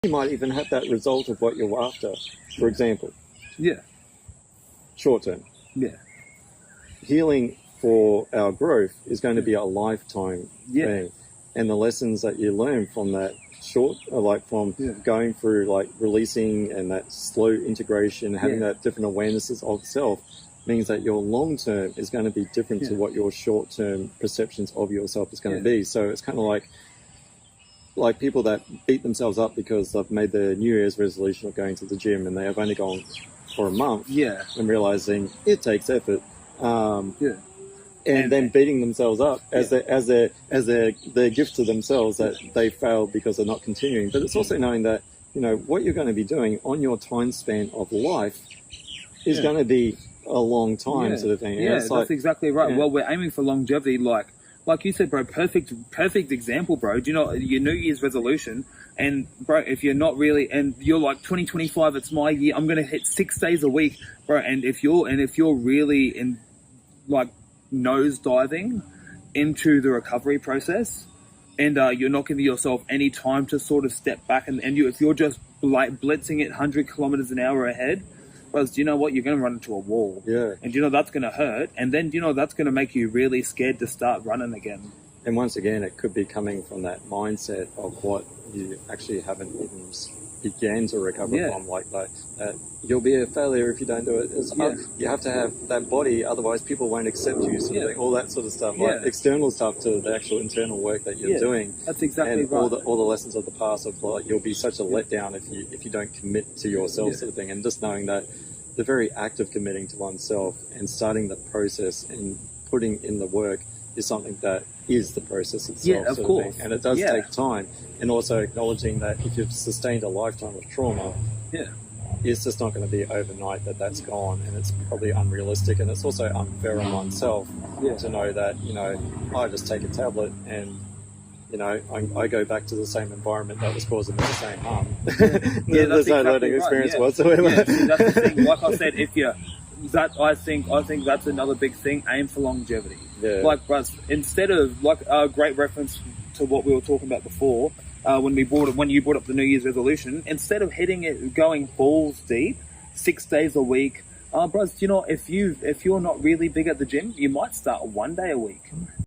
You might even have that result of what you're after. For example, Yeah. short term. Yeah. Healing for our growth is going to be a lifetime Yeah. thing. And the lessons that you learn from that from going through like releasing and that slow integration, having that different awarenesses of self, means that your long term is going to be different to what your short term perceptions of yourself is going to be. So it's kind of like people that beat themselves up because they've made their New Year's resolution of going to the gym and they have only gone for a month and realizing it takes effort. And then beating themselves up as their gift to themselves that they failed because they're not continuing. But it's also knowing that, you know, what you're going to be doing on your time span of life is going to be a long time sort of thing. Yeah, that's exactly right. Well, we're aiming for longevity, like you said, bro. Perfect example, bro. Do you know your New Year's resolution? And bro, if you're not really, and you're like 2025, it's my year. I'm gonna hit 6 days a week, bro. And if you're really in like nose diving into the recovery process, and you're not giving yourself any time to sort of step back, and if you're just blitzing it 100 kilometers an hour ahead, well, do you know what? You're going to run into a wall. Yeah. And you know that's going to hurt, and then you know that's going to make you really scared to start running again. And once again, it could be coming from that mindset of what you actually haven't even began to recover from, like that you'll be a failure if you don't do it. You have to have that body, otherwise people won't accept you, sort of thing, all that sort of stuff, like external stuff to the actual internal work that you're doing. That's exactly and right. all the lessons of the past of like you'll be such a letdown if you don't commit to yourself, sort of thing. And just knowing that the very act of committing to oneself and starting the process and putting in the work is something that is the process itself. Yeah, of course. And it does take time. And also acknowledging that if you've sustained a lifetime of trauma, it's just not going to be overnight that's gone, and it's probably unrealistic, and it's also unfair on oneself to know that, you know, I just take a tablet and, you know, I go back to the same environment that was causing me the same harm. There's no learning experience whatsoever. Yeah, see, that's the thing. Like I said, I think that's another big thing. Aim for longevity. Yeah. Like, but instead of like a great reference to what we were talking about before, when you brought up the New Year's resolution, instead of going balls deep, 6 days a week, bros, you know, if you're not really big at the gym, you might start 1 day a week.